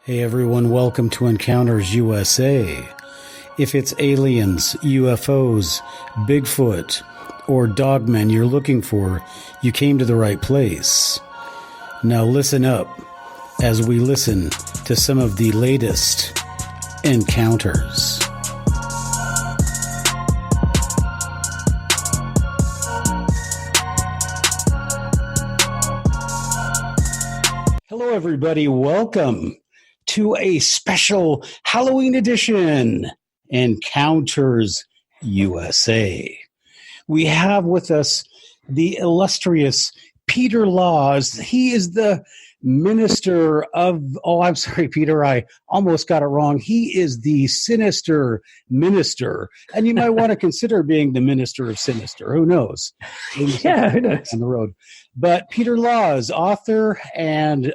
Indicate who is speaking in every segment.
Speaker 1: Hey everyone, welcome to Encounters USA. If it's aliens, UFOs, Bigfoot, or dogmen you're looking for, you came to the right place. Now listen up as we listen to some of the latest encounters. Hello everybody, welcome to a special Halloween edition, Encounters USA. We have with us the illustrious Peter Laws. He is the minister of, I'm sorry, Peter, I almost got it wrong. He is the Sinister minister. And you might want to consider being the minister of Sinister. Who knows?
Speaker 2: Yeah, who knows?
Speaker 1: On the road. But Peter Laws, author, and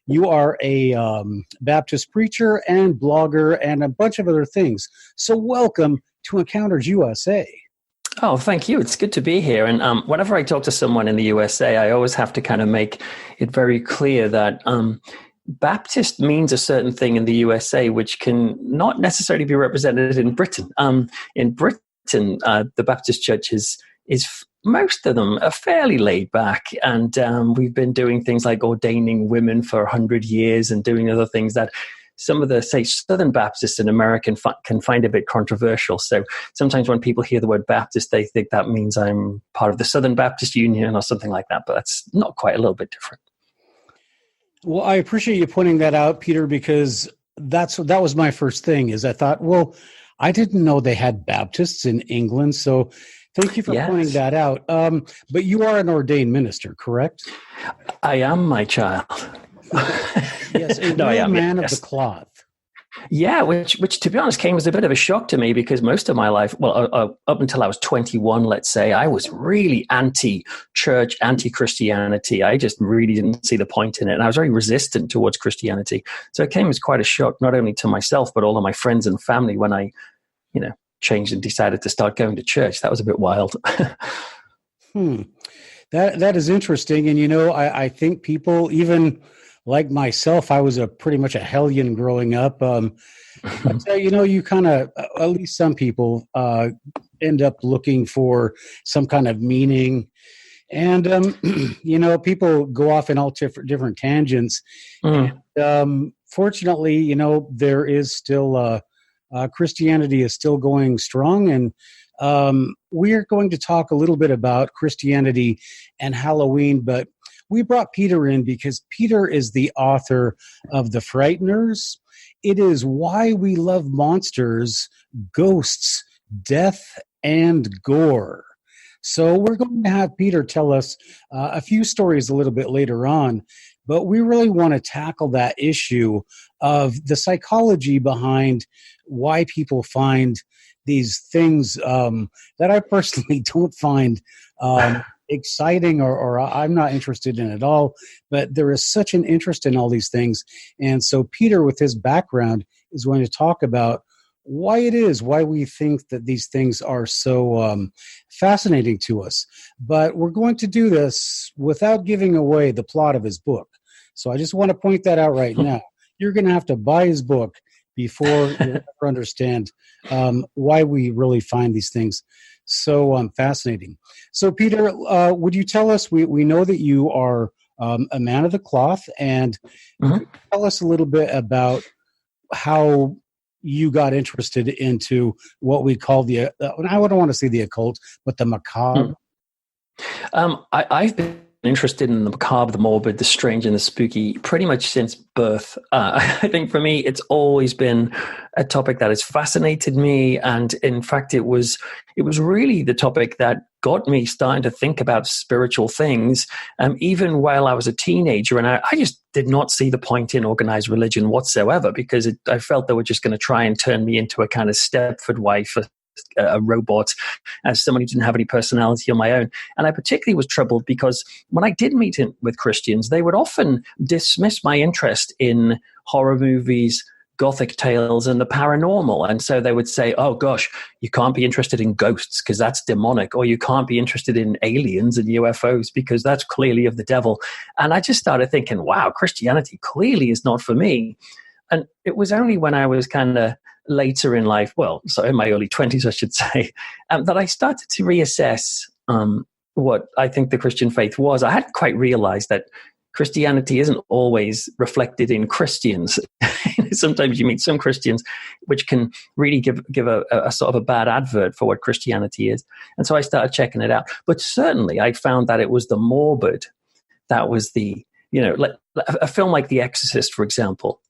Speaker 1: you are a Baptist preacher and blogger and a bunch of other things. So welcome to Encounters USA.
Speaker 2: Oh, thank you. It's good to be here. And whenever I talk to someone in the USA, I always have to kind of make it very clear that Baptist means a certain thing in the USA, which can not necessarily be represented in Britain. In Britain, the Baptist church is most of them are fairly laid back, and we've been doing things like ordaining women for 100 years and doing other things that some of the, say, Southern Baptists in America can find a bit controversial. So sometimes when people hear the word Baptist, they think that means I'm part of the Southern Baptist Union or something like that, but that's not quite, a little bit different.
Speaker 1: Well, I appreciate you pointing that out, Peter, because that was my first thing, is I thought, well, I didn't know they had Baptists in England, so thank you for pointing that out. But you are an ordained minister, correct?
Speaker 2: I am, my child.
Speaker 1: Yes, a real man of the cloth.
Speaker 2: Yeah, which to be honest came as a bit of a shock to me, because most of my life, well, up until I was 21, let's say, I was really anti-church, anti-Christianity. I just really didn't see the point in it, and I was very resistant towards Christianity. So it came as quite a shock, not only to myself, but all of my friends and family when I, changed and decided to start going to church. That was a bit wild.
Speaker 1: That is interesting. And, I think people, even like myself, I was pretty much a hellion growing up. But, you kind of, at least some people end up looking for some kind of meaning. And, people go off in all different tangents. And, fortunately, there is still Christianity is still going strong, and we're going to talk a little bit about Christianity and Halloween, but we brought Peter in because Peter is the author of The Frighteners. It is Why We Love Monsters, Ghosts, Death, and Gore. So we're going to have Peter tell us a few stories a little bit later on, but we really want to tackle that issue of the psychology behind why people find these things that I personally don't find exciting or I'm not interested in at all. But there is such an interest in all these things. And so Peter, with his background, is going to talk about why we think that these things are so fascinating to us. But we're going to do this without giving away the plot of his book. So I just want to point that out right now. You're going to have to buy his book before you ever understand why we really find these things so fascinating. So, Peter, would you tell us, we know that you are a man of the cloth, and tell us a little bit about how you got interested into what we call I don't want to say the occult, but the macabre.
Speaker 2: I've been interested in the macabre, the morbid, the strange, and the spooky pretty much since birth. I think for me, it's always been a topic that has fascinated me, and in fact, it was really the topic that got me starting to think about spiritual things, even while I was a teenager. And I just did not see the point in organized religion whatsoever, because I felt they were just going to try and turn me into a kind of Stepford wife, a robot, as someone who didn't have any personality on my own. And I particularly was troubled because when I did meet with Christians, they would often dismiss my interest in horror movies, Gothic tales and the paranormal. And so they would say, oh gosh, you can't be interested in ghosts because that's demonic, or you can't be interested in aliens and UFOs because that's clearly of the devil. And I just started thinking, wow, Christianity clearly is not for me. And it was only when I was kind of later in life, so in my early 20s, I should say, that I started to reassess what I think the Christian faith was. I hadn't quite realized that Christianity isn't always reflected in Christians. Sometimes you meet some Christians which can really give a sort of a bad advert for what Christianity is. And so I started checking it out. But certainly I found that it was the morbid, that was the, like a film like The Exorcist, for example,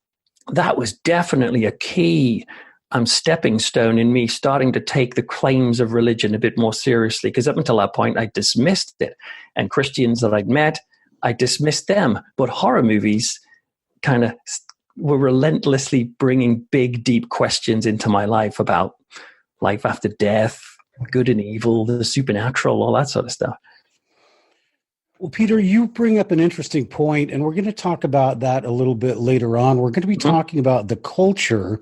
Speaker 2: that was definitely a key stepping stone in me starting to take the claims of religion a bit more seriously. Because up until that point, I dismissed it. And Christians that I'd met, I dismissed them. But horror movies kind of were relentlessly bringing big, deep questions into my life about life after death, good and evil, the supernatural, all that sort of stuff.
Speaker 1: Well, Peter, you bring up an interesting point, and we're going to talk about that a little bit later on. We're going to be talking about the culture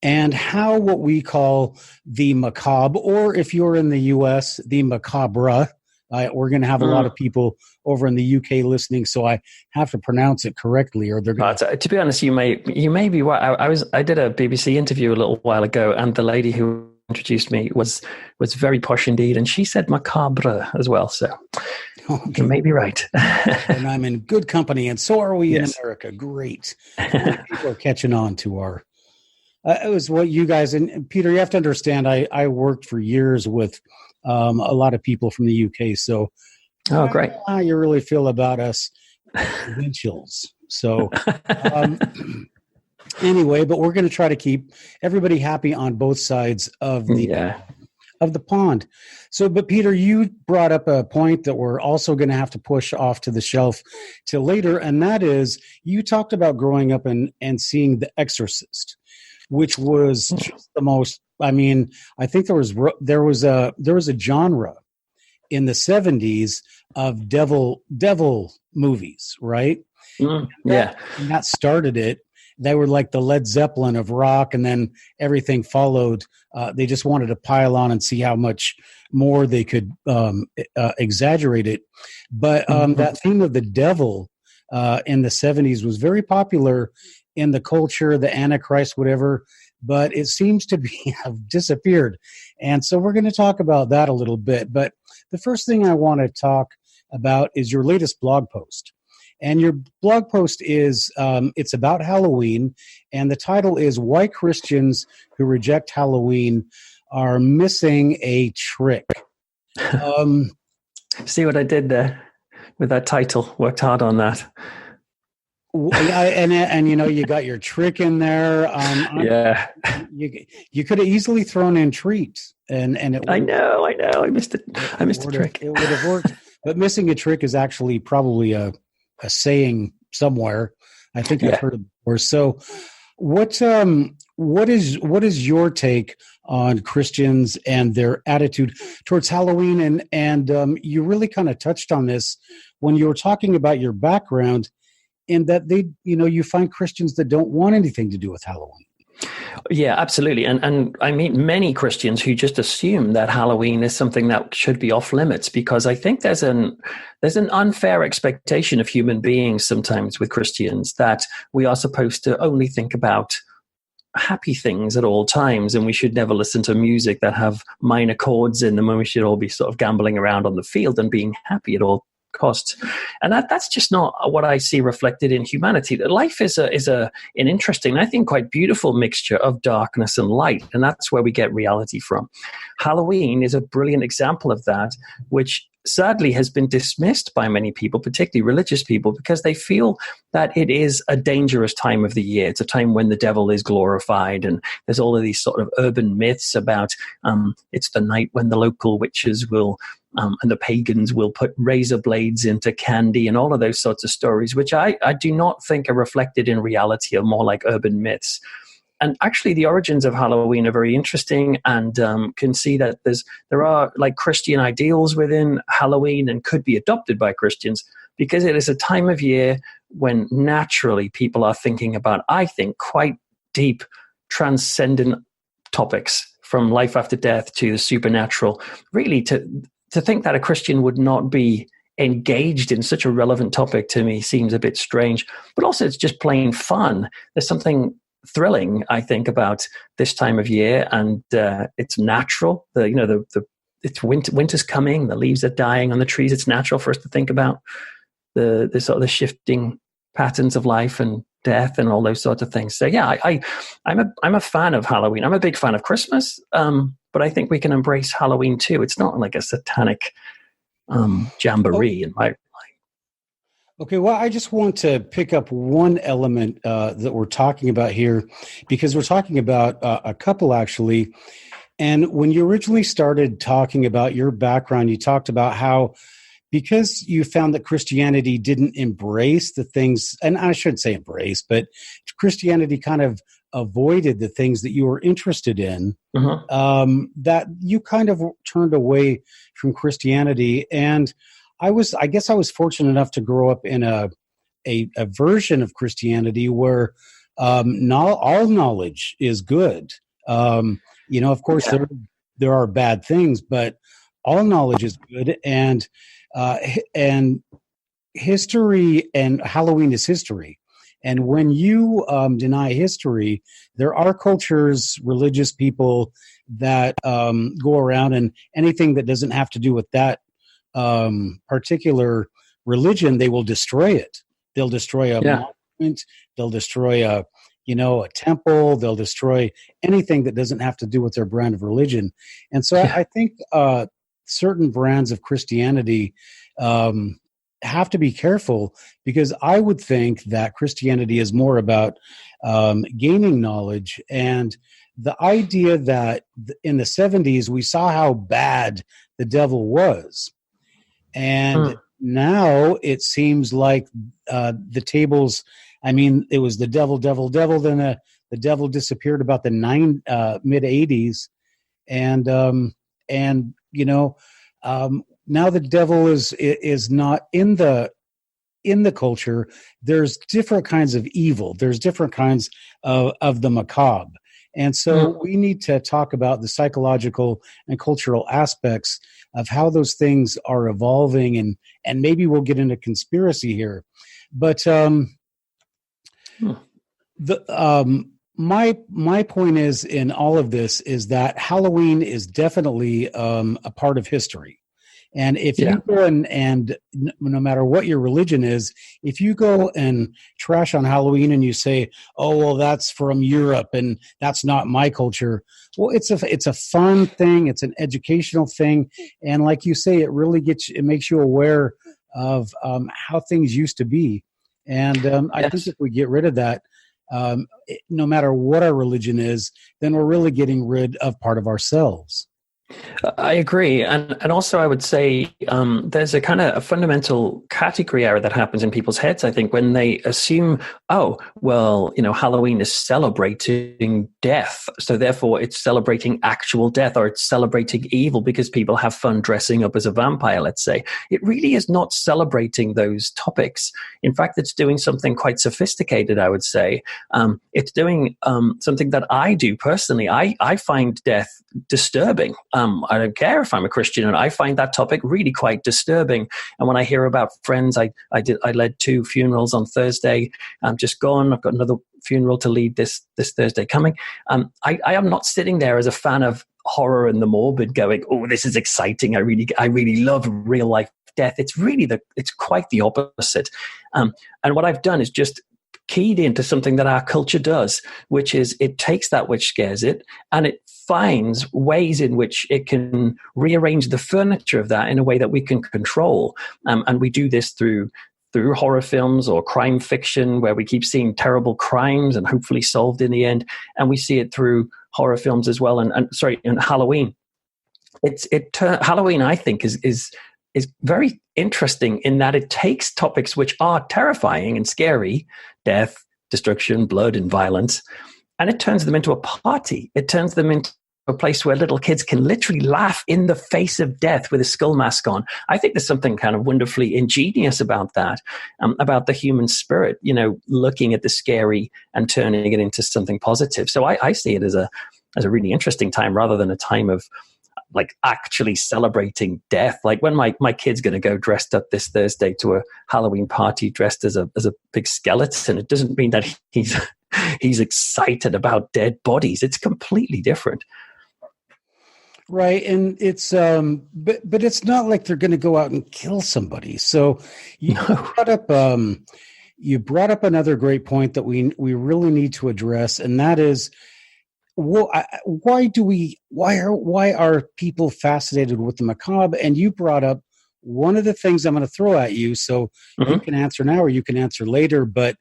Speaker 1: and how what we call the macabre, or if you're in the U.S., the macabre. We're going to have a lot of people over in the UK listening, so I have to pronounce it correctly, or they're going
Speaker 2: to be honest, you may be right. I did a BBC interview a little while ago, and the lady who introduced me was very posh indeed, and she said macabre as well. So you may be right.
Speaker 1: And I'm in good company, and so are we in America. Great. People are catching on to our. It was what you guys and Peter. You have to understand. I worked for years with a lot of people from the UK. So,
Speaker 2: great.
Speaker 1: How you really feel about us provincials. So, anyway, but we're going to try to keep everybody happy on both sides of the pond. So, but Peter, you brought up a point that we're also going to have to push off to the shelf till later, and that is you talked about growing up and seeing The Exorcist, which was just the most. I mean, I think there was a genre in the 70s of devil movies, right?
Speaker 2: And
Speaker 1: that started it. They were like the Led Zeppelin of rock, and then everything followed. They just wanted to pile on and see how much more they could exaggerate it. But that theme of the devil in the 70s was very popular in the culture, the Antichrist, whatever. But it seems to have disappeared. And so we're going to talk about that a little bit. But the first thing I want to talk about is your latest blog post. And your blog post is, it's about Halloween. And the title is Why Christians Who Reject Halloween Are Missing a Trick.
Speaker 2: See what I did there with that title? Worked hard on that.
Speaker 1: And you got your trick in there. You could have easily thrown in treats, and it.
Speaker 2: I know. I missed it. I missed the trick.
Speaker 1: It would have worked, but missing a trick is actually probably a saying somewhere. I think I've heard it before. So, what is your take on Christians and their attitude towards Halloween? And you really kind of touched on this when you were talking about your background. In that you find Christians that don't want anything to do with Halloween.
Speaker 2: Yeah, absolutely. And I meet many Christians who just assume that Halloween is something that should be off limits, because I think there's an unfair expectation of human beings sometimes with Christians that we are supposed to only think about happy things at all times, and we should never listen to music that have minor chords in them, and we should all be sort of gambling around on the field and being happy at all costs. And that's just not what I see reflected in humanity. Life is an interesting, I think quite beautiful mixture of darkness and light, and that's where we get reality from. Halloween is a brilliant example of that, which sadly has been dismissed by many people, particularly religious people, because they feel that it is a dangerous time of the year. It's a time when the devil is glorified, and there's all of these sort of urban myths about it's the night when the local witches will and the pagans will put razor blades into candy and all of those sorts of stories, which I do not think are reflected in reality, are more like urban myths. And actually, the origins of Halloween are very interesting, and can see that there are like Christian ideals within Halloween and could be adopted by Christians, because it is a time of year when naturally people are thinking about, I think, quite deep, transcendent topics, from life after death to the supernatural. Really, to think that a Christian would not be engaged in such a relevant topic to me seems a bit strange. But also, it's just plain fun. There's something thrilling, I think, about this time of year, and it's natural. It's winter's coming. The leaves are dying on the trees. It's natural for us to think about the sort of the shifting patterns of life and death and all those sorts of things. So yeah, I'm a fan of Halloween. I'm a big fan of Christmas, but I think we can embrace Halloween too. It's not like a satanic jamboree in my.
Speaker 1: Okay, well, I just want to pick up one element that we're talking about here, because we're talking about a couple actually. And when you originally started talking about your background, you talked about how, because you found that Christianity didn't embrace the things, and I shouldn't say embrace, but Christianity kind of avoided the things that you were interested in, that you kind of turned away from Christianity. And I guess I was fortunate enough to grow up in a version of Christianity where all knowledge is good. Of course, there are bad things, but all knowledge is good, and history and Halloween is history. And when you deny history, there are cultures, religious people that go around, and anything that doesn't have to do with that particular religion, they will destroy it. They'll destroy a monument. They'll destroy a temple. They'll destroy anything that doesn't have to do with their brand of religion. And so I think certain brands of Christianity have to be careful, because I would think that Christianity is more about gaining knowledge, and the idea that in the 70s we saw how bad the devil was. And now it seems like the tables, I mean, it was the devil, then the devil disappeared about the mid 80s. And now the devil is not in the culture. There's different kinds of evil. There's different kinds of the macabre. And so we need to talk about the psychological and cultural aspects of how those things are evolving, and maybe we'll get into conspiracy here. But my point is, in all of this, is that Halloween is definitely a part of history. And if you go and no matter what your religion is, if you go and trash on Halloween and you say, "Oh, well, that's from Europe and that's not my culture," well, it's a fun thing. It's an educational thing, and like you say, it makes you aware of how things used to be. And I think if we get rid of that, no matter what our religion is, then we're really getting rid of part of ourselves.
Speaker 2: I agree. And also I would say there's a kind of a fundamental category error that happens in people's heads, I think, when they assume, Halloween is celebrating death. So therefore it's celebrating actual death, or it's celebrating evil because people have fun dressing up as a vampire, let's say. It really is not celebrating those topics. In fact, it's doing something quite sophisticated, I would say. It's doing something that I do personally. I find death disturbing. I don't care if I'm a Christian, and I find that topic really quite disturbing. And when I hear about friends, I led 2 funerals on Thursday. I'm just gone. I've got another funeral to lead this Thursday coming. I am not sitting there as a fan of horror and the morbid, going, "Oh, this is exciting. I really love real life death." It's quite the opposite. And what I've done is just keyed into something that our culture does, which is it takes that which scares it and it finds ways in which it can rearrange the furniture of that in a way that we can control. And we do this through horror films or crime fiction, where we keep seeing terrible crimes and hopefully solved in the end. And we see it through horror films as well. And Halloween. Halloween, I think, is very interesting in that it takes topics which are terrifying and scary, death, destruction, blood, and violence, and it turns them into a party. It turns them into a place where little kids can literally laugh in the face of death with a skull mask on. I think there's something kind of wonderfully ingenious about that, about the human spirit, looking at the scary and turning it into something positive. So I see it as a really interesting time rather than a time of like actually celebrating death. Like when my kid's going to go dressed up this Thursday to a Halloween party dressed as a big skeleton, it doesn't mean that he's excited about dead bodies. It's completely different.
Speaker 1: Right. And it's, but it's not like they're going to go out and kill somebody. So you brought up another great point that we really need to address. And that is, why are people fascinated with the macabre? And you brought up one of the things I'm going to throw at you. So you can answer now or you can answer later, but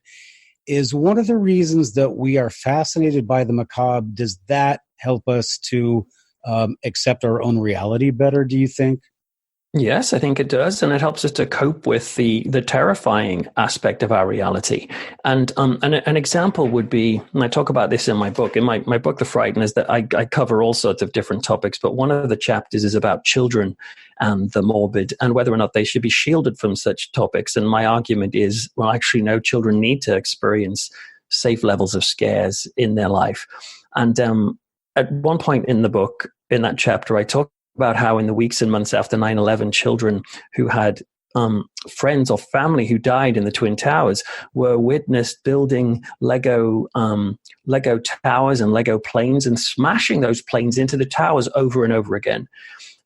Speaker 1: is one of the reasons that we are fascinated by the macabre, does that help us to accept our own reality better, do you think?
Speaker 2: Yes, I think it does. And it helps us to cope with the terrifying aspect of our reality. And an example would be, and I talk about this in my book, my book, The Frighteners, that I cover all sorts of different topics, but one of the chapters is about children and the morbid and whether or not they should be shielded from such topics. And my argument is, well, actually, no, children need to experience safe levels of scares in their life. And at one point in the book, in that chapter, I talk about how in the weeks and months after 9/11, children who had friends or family who died in the Twin Towers were witnessed building Lego towers and Lego planes and smashing those planes into the towers over and over again.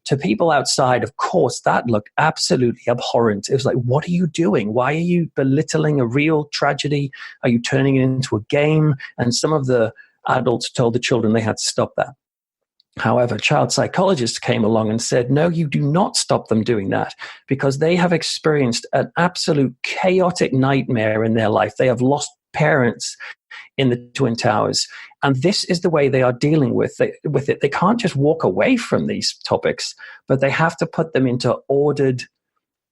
Speaker 2: To people outside, of course, that looked absolutely abhorrent. It was like, what are you doing? Why are you belittling a real tragedy? Are you turning it into a game? And some of the adults told the children they had to stop that. However, child psychologists came along and said, no, you do not stop them doing that because they have experienced an absolute chaotic nightmare in their life. They have lost parents in the Twin Towers. And this is the way they are dealing with it. They can't just walk away from these topics, but they have to put them into ordered,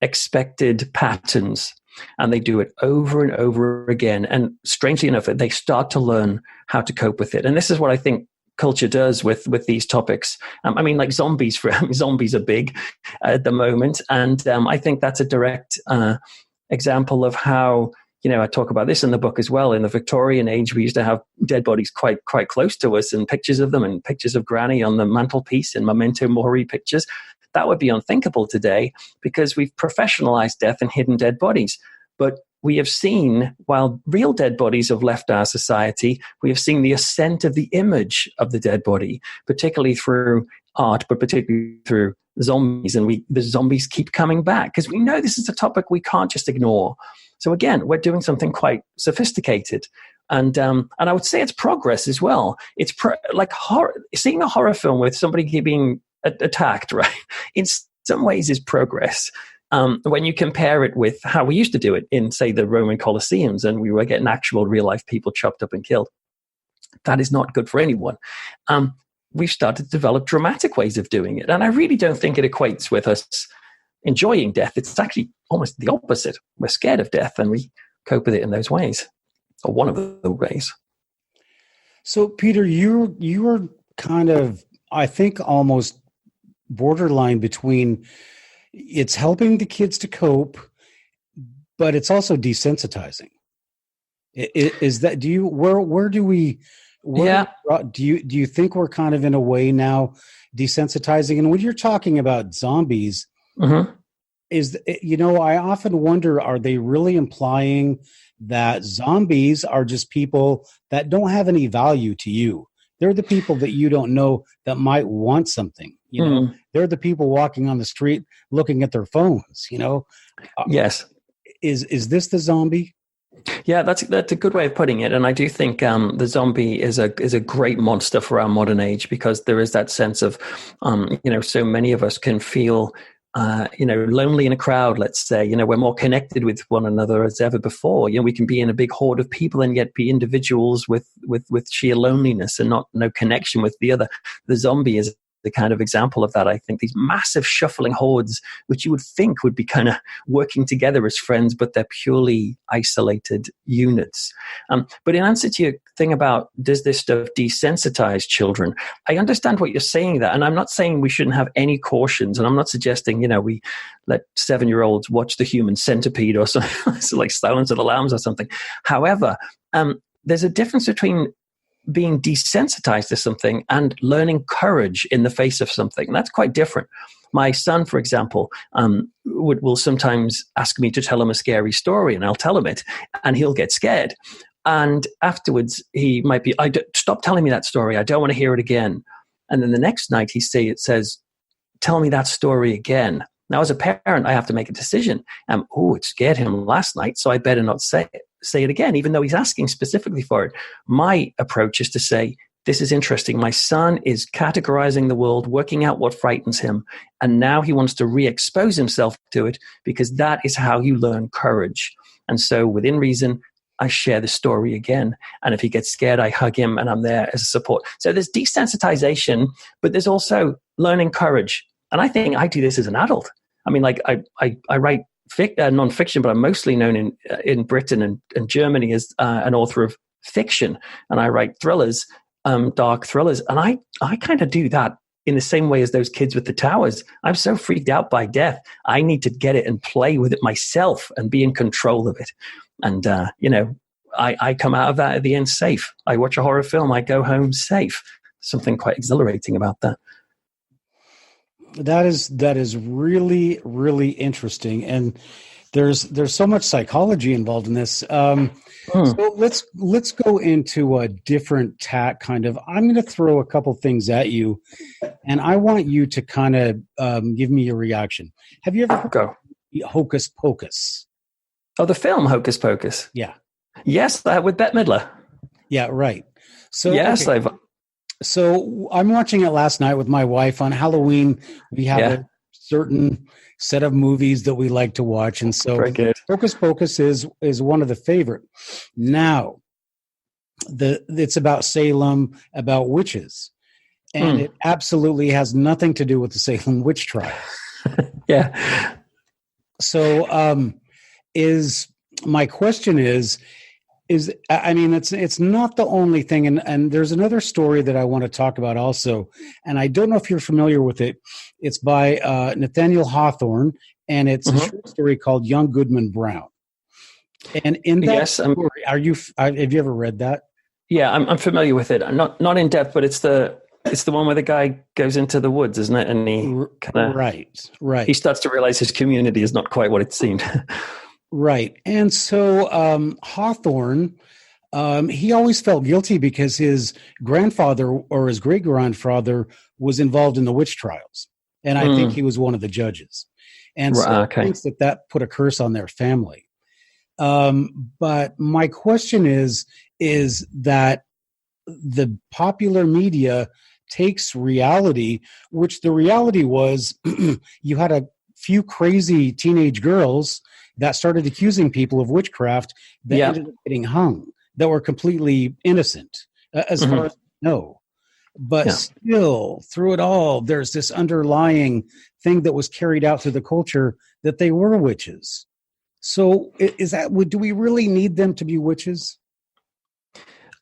Speaker 2: expected patterns. And they do it over and over again. And strangely enough, they start to learn how to cope with it. And this is what I think culture does with these topics. I mean, like zombies are big at the moment. And I think that's a direct example of how, I talk about this in the book as well. In the Victorian age, we used to have dead bodies quite close to us and pictures of them and pictures of Granny on the mantelpiece and memento mori pictures. That would be unthinkable today because we've professionalized death and hidden dead bodies. But we have seen, while real dead bodies have left our society, we have seen the ascent of the image of the dead body, particularly through art, but particularly through zombies. And the zombies keep coming back because we know this is a topic we can't just ignore. So again, we're doing something quite sophisticated. And I would say it's progress as well. It's like seeing a horror film with somebody being attacked, right? In some ways is progress. When you compare it with how we used to do it in, say, the Roman Colosseums, and we were getting actual real-life people chopped up and killed, that is not good for anyone. We've started to develop dramatic ways of doing it, and I really don't think it equates with us enjoying death. It's actually almost the opposite. We're scared of death, and we cope with it in those ways, or one of the ways.
Speaker 1: So, Peter, you are kind of, I think, almost borderline between it's helping the kids to cope, but it's also desensitizing. Is that, do you think we're kind of in a way now desensitizing? And when you're talking about zombies, I often wonder, are they really implying that zombies are just people that don't have any value to you? They're the people that you don't know that might want something. They're the people walking on the street looking at their phones.
Speaker 2: Yes.
Speaker 1: Is this the zombie?
Speaker 2: Yeah, that's a good way of putting it. And I do think the zombie is a great monster for our modern age because there is that sense of, so many of us can feel lonely in a crowd, let's say. We're more connected with one another as ever before. We can be in a big horde of people and yet be individuals with sheer loneliness and no connection with the other. The zombie is the kind of example of that. I think these massive shuffling hordes, which you would think would be kind of working together as friends, but they're purely isolated units. But in answer to your thing about does this stuff desensitize children, I understand what you're saying there, and I'm not saying we shouldn't have any cautions, and I'm not suggesting we let 7-year-olds watch The Human Centipede or something like Silence of the Lambs or something. However, there's a difference between being desensitized to something and learning courage in the face of something. That's quite different. My son, for example, will sometimes ask me to tell him a scary story, and I'll tell him it, and he'll get scared. And afterwards, he might be, stop telling me that story. I don't want to hear it again. And then the next night, it says, tell me that story again. Now, as a parent, I have to make a decision. It scared him last night, so I better not say it again, even though he's asking specifically for it. My approach is to say, this is interesting. My son is categorizing the world, working out what frightens him, and now he wants to re-expose himself to it because that is how you learn courage. And so within reason, I share the story again. And if he gets scared, I hug him and I'm there as a support. So there's desensitization, but there's also learning courage. And I think I do this as an adult. I mean, like I write non-fiction, but I'm mostly known in Britain and Germany as an author of fiction. And I write thrillers, dark thrillers. And I kind of do that in the same way as those kids with the towers. I'm so freaked out by death. I need to get it and play with it myself and be in control of it. And, I come out of that at the end safe. I watch a horror film. I go home safe. Something quite exhilarating about that.
Speaker 1: That is really, really interesting. And there's so much psychology involved in this. So let's go into a different tack kind of. I'm going to throw a couple things at you, and I want you to kind of give me your reaction. Have you ever heard of Hocus Pocus?
Speaker 2: Oh, the film Hocus Pocus.
Speaker 1: Yeah.
Speaker 2: Yes, with Bette Midler.
Speaker 1: Yeah, right. So
Speaker 2: yes,
Speaker 1: okay. So I'm watching it last night with my wife on Halloween. We have a certain set of movies that we like to watch, and so
Speaker 2: very good.
Speaker 1: Hocus Pocus is one of the favorite. Now, it's about Salem, about witches, and it absolutely has nothing to do with the Salem witch trials.
Speaker 2: Yeah.
Speaker 1: So, my question is I mean, it's not the only thing. And there's another story that I want to talk about also. And I don't know if you're familiar with it. It's by Nathaniel Hawthorne, and it's a short story called Young Goodman Brown. And in that story, have you ever read that?
Speaker 2: Yeah, I'm familiar with it. Not in depth, but it's the one where the guy goes into the woods, isn't it? And he kind of
Speaker 1: right.
Speaker 2: He starts to realize his community is not quite what it seemed.
Speaker 1: Right. And so Hawthorne, he always felt guilty because his grandfather or his great-grandfather was involved in the witch trials. And I think he was one of the judges. And so he thinks that put a curse on their family. But my question is that the popular media takes reality, which the reality was you had a few crazy teenage girls that started accusing people of witchcraft that ended up getting hung, that were completely innocent, as far as I know. But still, through it all, there's this underlying thing that was carried out through the culture that they were witches. So do we really need them to be witches?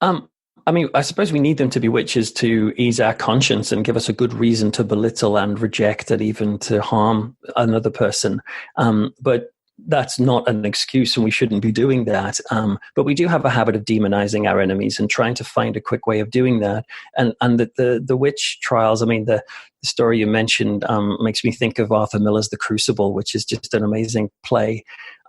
Speaker 2: I mean, I suppose we need them to be witches to ease our conscience and give us a good reason to belittle and reject and even to harm another person. But that's not an excuse, and we shouldn't be doing that. But we do have a habit of demonizing our enemies and trying to find a quick way of doing that. And the witch trials, I mean, the story you mentioned makes me think of Arthur Miller's The Crucible, which is just an amazing play,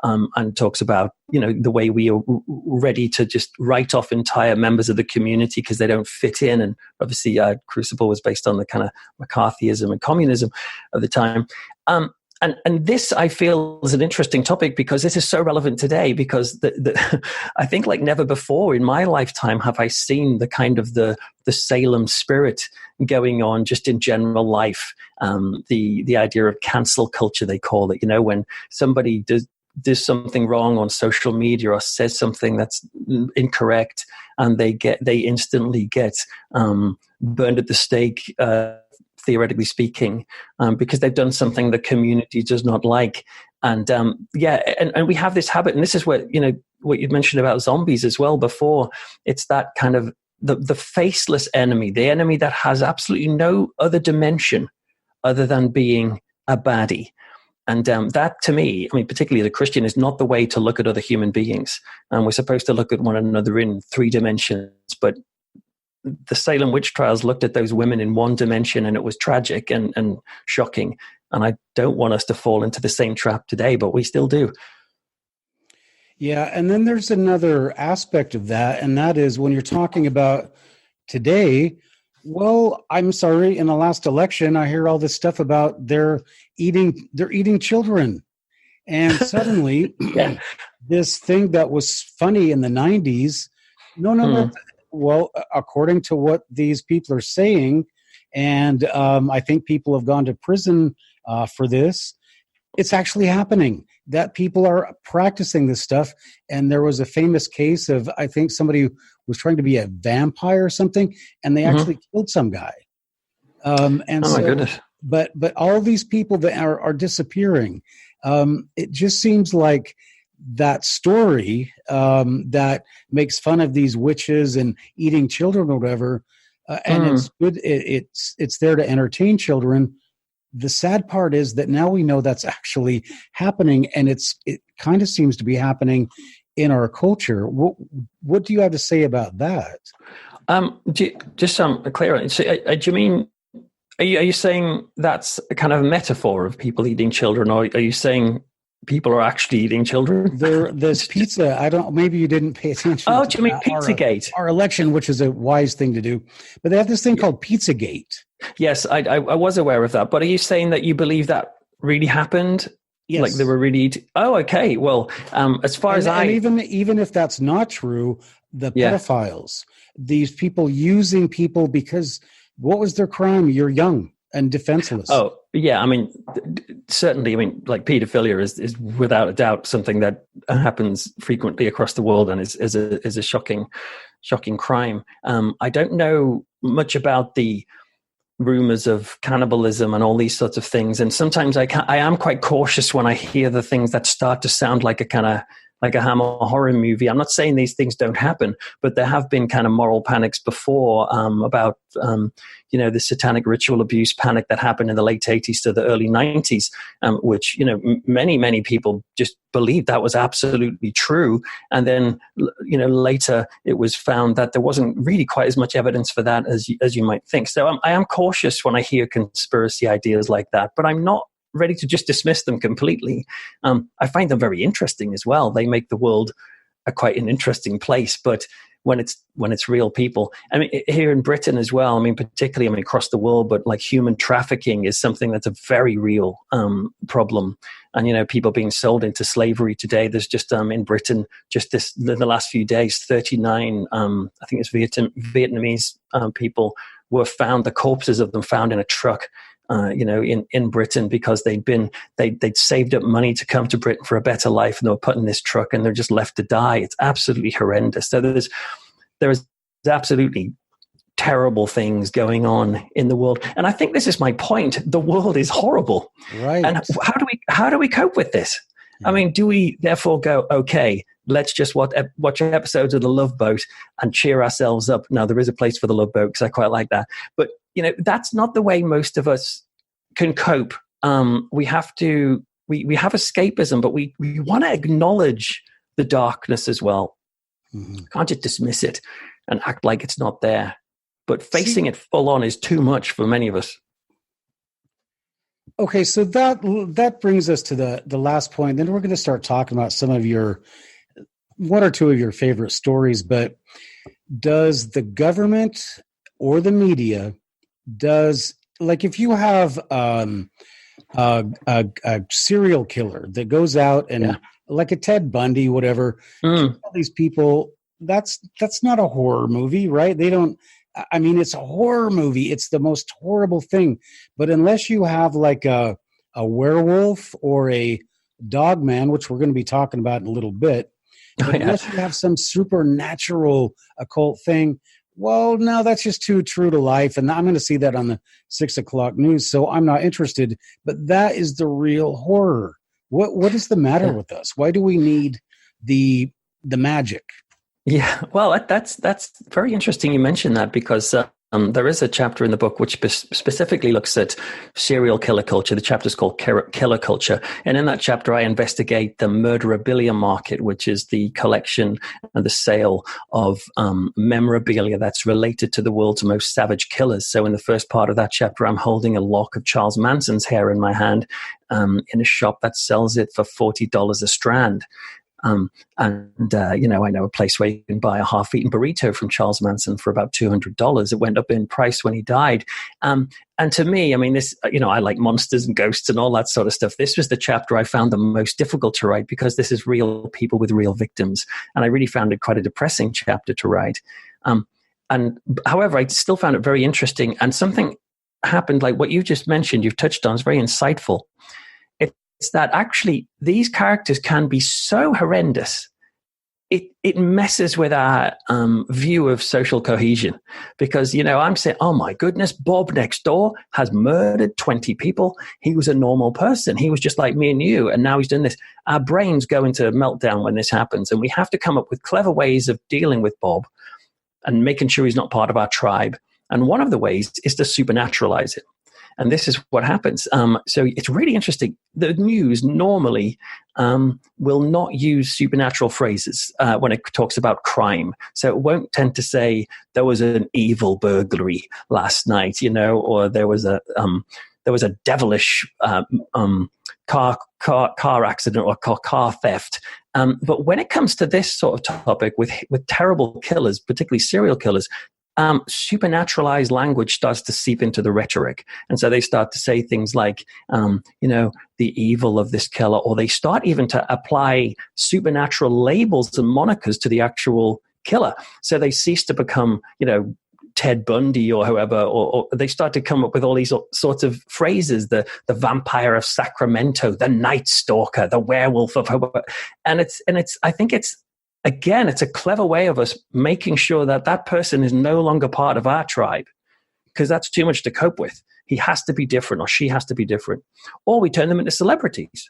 Speaker 2: and talks about, the way we are ready to just write off entire members of the community because they don't fit in. And obviously Crucible was based on the kind of McCarthyism and communism of the time. And this, I feel, is an interesting topic because this is so relevant today, because I think like never before in my lifetime have I seen the kind of the Salem spirit going on just in general life. The idea of cancel culture, they call it, when somebody does something wrong on social media or says something that's incorrect, and they instantly get burned at the stake, theoretically speaking, because they've done something the community does not like. And and we have this habit, and this is what you mentioned about zombies as well before. It's that kind of the faceless enemy, the enemy that has absolutely no other dimension other than being a baddie. And that, to me, I mean, particularly as a Christian, is not the way to look at other human beings. And we're supposed to look at one another in 3 dimensions. But the Salem witch trials looked at those women in 1 dimension, and it was tragic and shocking. And I don't want us to fall into the same trap today, but we still do.
Speaker 1: Yeah, and then there's another aspect of that, and that is when you're talking about today. Well, I'm sorry, in the last election, I hear all this stuff about they're eating children. And suddenly, this thing that was funny in the 90s, well, according to what these people are saying, and I think people have gone to prison for this, it's actually happening, that people are practicing this stuff. And there was a famous case of, I think somebody was trying to be a vampire or something, and they actually killed some guy. My goodness. But all these people that are disappearing, it just seems like that story that makes fun of these witches and eating children or whatever, and it's good. It's there to entertain children. The sad part is that now we know that's actually happening, and it kind of seems to be happening in our culture. What do you have to say about that?
Speaker 2: Just some clear. So, do you mean? Are you saying that's a kind of metaphor of people eating children, or are you saying people are actually eating children?
Speaker 1: There's pizza. I don't. Maybe you didn't pay attention.
Speaker 2: Oh, do you mean Pizzagate?
Speaker 1: Our election, which is a wise thing to do, but they have this thing called Pizzagate.
Speaker 2: Yes, I was aware of that. But are you saying that you believe that really happened?
Speaker 1: Yes.
Speaker 2: Like they were really oh, okay. Well, as far as
Speaker 1: and even if that's not true, the pedophiles, these people using people because what was their crime? You're young and defenseless.
Speaker 2: Oh, yeah. I mean, certainly. I mean, like pedophilia is without a doubt something that happens frequently across the world and is a shocking crime. I don't know much about the rumors of cannibalism and all these sorts of things, and sometimes I am quite cautious when I hear the things that start to sound like a Hammer horror movie. I'm not saying these things don't happen, but there have been kind of moral panics before about the satanic ritual abuse panic that happened in the late 80s to the early 90s, which many people just believed that was absolutely true, and then later it was found that there wasn't really quite as much evidence for that as you might think. So I am cautious when I hear conspiracy ideas like that, but I'm not ready to just dismiss them completely. I find them very interesting as well. They make the world quite an interesting place, but when it's real people, I mean, here in Britain as well, I mean, particularly, I mean, across the world, but like human trafficking is something that's a very real problem. And, people being sold into slavery today. There's just in Britain, just the last few days, 39, I think it's Vietnamese people were found, the corpses of them found in a truck, in Britain, because they'd saved up money to come to Britain for a better life, and they were put in this truck and they're just left to die. It's absolutely horrendous. So there's absolutely terrible things going on in the world. And I think this is my point. The world is horrible.
Speaker 1: Right.
Speaker 2: And how do we cope with this? Yeah. I mean, do we therefore go, okay, let's just watch episodes of The Love Boat and cheer ourselves up? Now, there is a place for The Love Boat because I quite like that. But that's not the way most of us can cope. We have escapism, but we want to acknowledge the darkness as well. Mm-hmm. Can't just dismiss it and act like it's not there. But facing it full on is too much for many of us.
Speaker 1: Okay, so that brings us to the last point. Then we're going to start talking about some of one or two of your favorite stories. But does the government or the media if you have a serial killer that goes out and like a Ted Bundy, whatever, all these people, that's not a horror movie, right? They don't. I mean, it's a horror movie. It's the most horrible thing. But unless you have like a werewolf or a dogman, which we're going to be talking about in a little bit, but unless you have some supernatural occult thing, well, no, that's just too true to life. And I'm going to see that on the 6 o'clock news. So I'm not interested. But that is the real horror. What is the matter with us? Why do we need the magic?
Speaker 2: Yeah, well, that's very interesting. You mentioned that because there is a chapter in the book which specifically looks at serial killer culture. The chapter is called Killer Culture. And in that chapter, I investigate the murderabilia market, which is the collection and the sale of memorabilia that's related to the world's most savage killers. So in the first part of that chapter, I'm holding a lock of Charles Manson's hair in my hand in a shop that sells it for $40 a strand. I know a place where you can buy a half-eaten burrito from Charles Manson for about $200. It went up in price when he died. And to me, I mean, this, I like monsters and ghosts and all that sort of stuff. This was the chapter I found the most difficult to write because this is real people with real victims. And I really found it quite a depressing chapter to write. However, I still found it very interesting. And something happened, like what you just mentioned, you've touched on, is very insightful. It's that actually these characters can be so horrendous. It messes with our view of social cohesion because, I'm saying, oh my goodness, Bob next door has murdered 20 people. He was a normal person. He was just like me and you. And now he's done this. Our brains go into meltdown when this happens. And we have to come up with clever ways of dealing with Bob and making sure he's not part of our tribe. And one of the ways is to supernaturalize it. And this is what happens. So it's really interesting. The news normally will not use supernatural phrases when it talks about crime. So it won't tend to say there was an evil burglary last night, or there was a devilish car accident or car theft. But when it comes to this sort of topic with terrible killers, particularly serial killers, supernaturalized language starts to seep into the rhetoric. And so they start to say things like, the evil of this killer, or they start even to apply supernatural labels and monikers to the actual killer. So they cease to become, Ted Bundy or whoever, or they start to come up with all these sorts of phrases, the vampire of Sacramento, the night stalker, the werewolf of, and I think it's a clever way of us making sure that person is no longer part of our tribe because that's too much to cope with. He has to be different or she has to be different. Or we turn them into celebrities.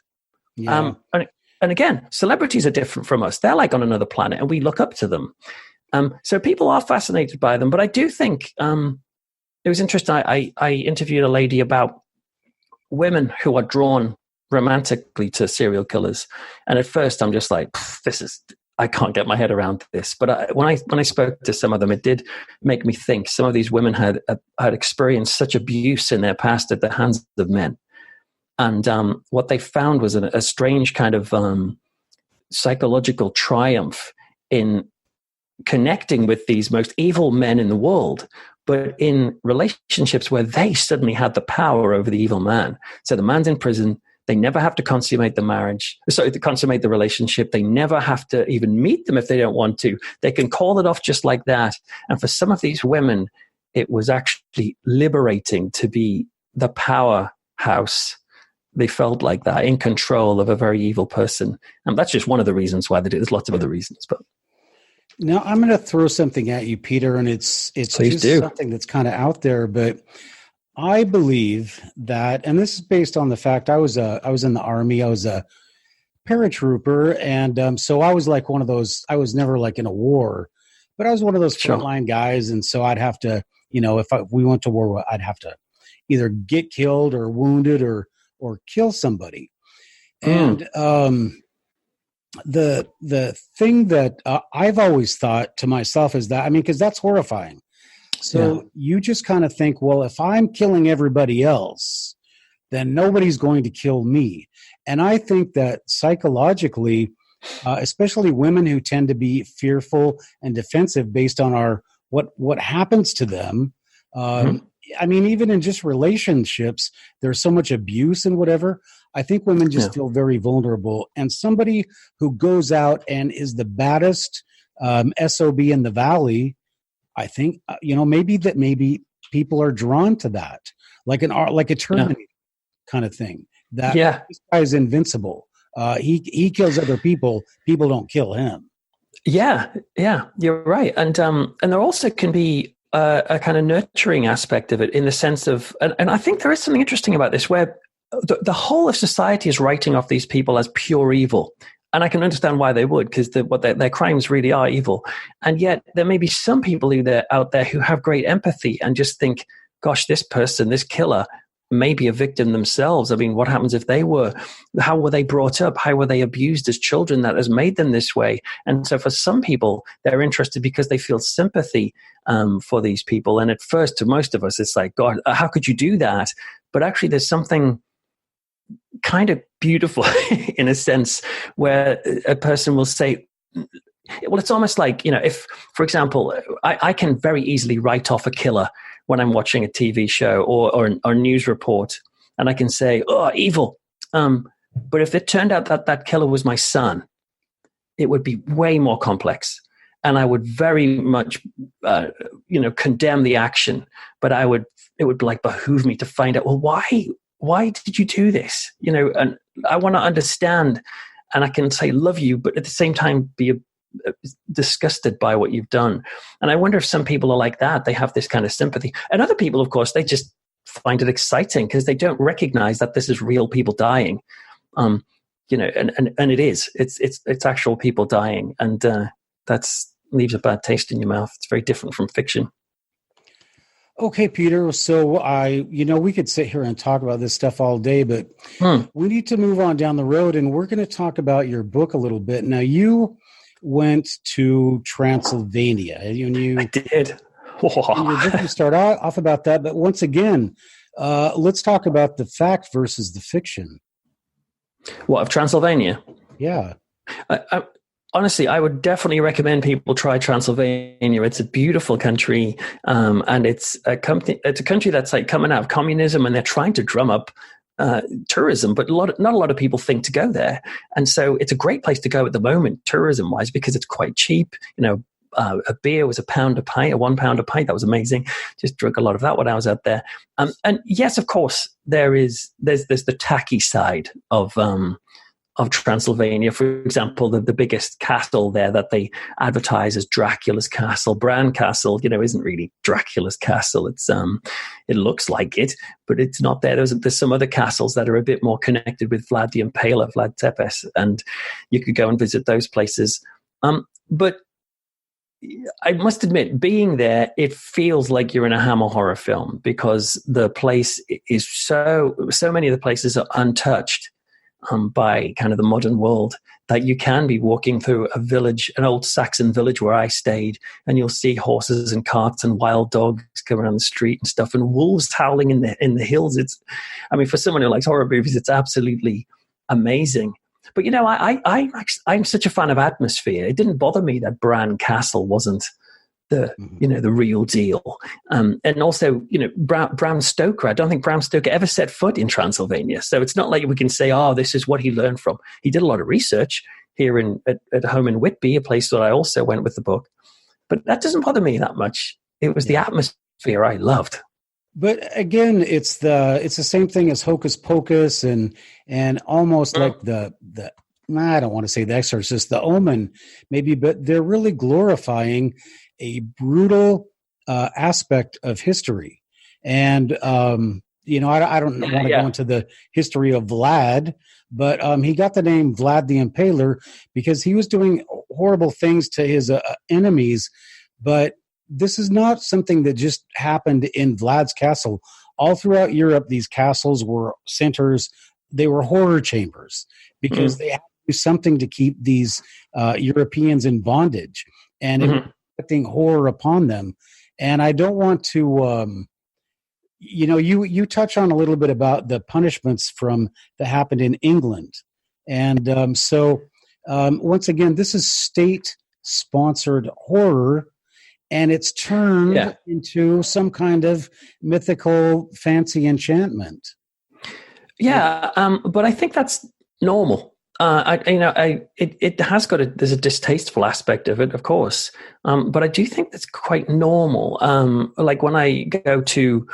Speaker 2: Yeah. And again, celebrities are different from us. They're like on another planet and we look up to them. So people are fascinated by them. But I do think it was interesting. I interviewed a lady about women who are drawn romantically to serial killers. And at first I'm just like, I can't get my head around this. But when I spoke to some of them, it did make me think some of these women had experienced such abuse in their past at the hands of men. And what they found was a strange kind of psychological triumph in connecting with these most evil men in the world, but in relationships where they suddenly had the power over the evil man. So the man's in prison. They never have to consummate the relationship. They never have to even meet them if they don't want to. They can call it off just like that. And for some of these women, it was actually liberating to be the powerhouse. They felt like that, in control of a very evil person. And that's just one of the reasons why they do. There's lots of other reasons. But
Speaker 1: now I'm going to throw something at you, Peter, and it's just something that's kind of out there, but I believe that, and this is based on the fact I was in the Army. I was a paratrooper, and so I was like one of those. I was never like in a war, but I was one of those frontline guys, and so I'd have to, if we went to war, I'd have to either get killed or wounded or kill somebody. And the thing that I've always thought to myself is that, because that's horrifying. So you just kind of think, well, if I'm killing everybody else, then nobody's going to kill me. And I think that psychologically, especially women who tend to be fearful and defensive based on what happens to them, even in just relationships, there's so much abuse and whatever. I think women just feel very vulnerable. And somebody who goes out and is the baddest SOB in the valley, I think, maybe people are drawn to that, like a Terminator kind of thing. This guy is invincible. He kills other people. People don't kill him.
Speaker 2: Yeah, you're right, and there also can be a kind of nurturing aspect of it in the sense of, and I think there is something interesting about this, where the whole of society is writing off these people as pure evil. And I can understand why they would, because their crimes really are evil. And yet there may be some people out there who have great empathy and just think, gosh, this person, this killer, may be a victim themselves. I mean, what happens if how were they brought up? How were they abused as children that has made them this way? And so for some people, they're interested because they feel sympathy for these people. And at first, to most of us, it's like, God, how could you do that? But actually, there's something kind of beautiful in a sense where a person will say, well, it's almost like, if, for example, I can very easily write off a killer when I'm watching a TV show or a news report, and I can say, oh, evil. But if it turned out that killer was my son, it would be way more complex. And I would very much, condemn the action. But it would like behoove me to find out, well, why did you do this? And I want to understand, and I can say love you, but at the same time be disgusted by what you've done. And I wonder if some people are like that. They have this kind of sympathy. And other people, of course, they just find it exciting because they don't recognize that this is real people dying. And it is. It's actual people dying. And that's leaves a bad taste in your mouth. It's very different from fiction.
Speaker 1: Okay, Peter. So we could sit here and talk about this stuff all day, but we need to move on down the road, and we're going to talk about your book a little bit. Now, you went to Transylvania.
Speaker 2: I did.
Speaker 1: You start off about that, but once again, let's talk about the fact versus the fiction.
Speaker 2: What, of Transylvania?
Speaker 1: Yeah.
Speaker 2: Honestly, I would definitely recommend people try Transylvania. It's a beautiful country, and it's a country that's like coming out of communism, and they're trying to drum up tourism, but not a lot of people think to go there. And so it's a great place to go at the moment, tourism-wise, because it's quite cheap. A beer was £1 a pint, £1 a pint. That was amazing. Just drank a lot of that when I was out there. And yes, of course, there's the tacky side of Transylvania. For example, the biggest castle there that they advertise as Dracula's castle, Bran Castle, isn't really Dracula's castle. It's it looks like it, but it's not there. There's some other castles that are a bit more connected with Vlad the Impaler, Vlad Tepes, and you could go and visit those places. But I must admit, being there, it feels like you're in a Hammer horror film, because the place is so many of the places are untouched by kind of the modern world, that you can be walking through a village, an old Saxon village where I stayed, and you'll see horses and carts and wild dogs coming around the street and stuff, and wolves howling in the hills. For someone who likes horror movies, it's absolutely amazing. But I'm such a fan of atmosphere. It didn't bother me that Bran Castle wasn't the real deal. And also, Bram Stoker, I don't think Bram Stoker ever set foot in Transylvania. So it's not like we can say, oh, this is what he learned from. He did a lot of research here at home in Whitby, a place that I also went with the book. But that doesn't bother me that much. It was the atmosphere I loved.
Speaker 1: But again, it's the same thing as Hocus Pocus and almost like the I don't want to say The Exorcist, The Omen, maybe, but they're really glorifying a brutal aspect of history. And, I don't want to go into the history of Vlad, but he got the name Vlad the Impaler because he was doing horrible things to his enemies. But this is not something that just happened in Vlad's castle. All throughout Europe, these castles were centers. They were horror chambers because they had to do something to keep these Europeans in bondage. And it was inflicting horror upon them. And I don't want to, you touch on a little bit about the punishments that happened in England. And so once again, this is state-sponsored horror, and it's turned into some kind of mythical fancy enchantment.
Speaker 2: Yeah, but I think that's normal. It has there's a distasteful aspect of it, of course, but I do think that's quite normal. Like when I go to,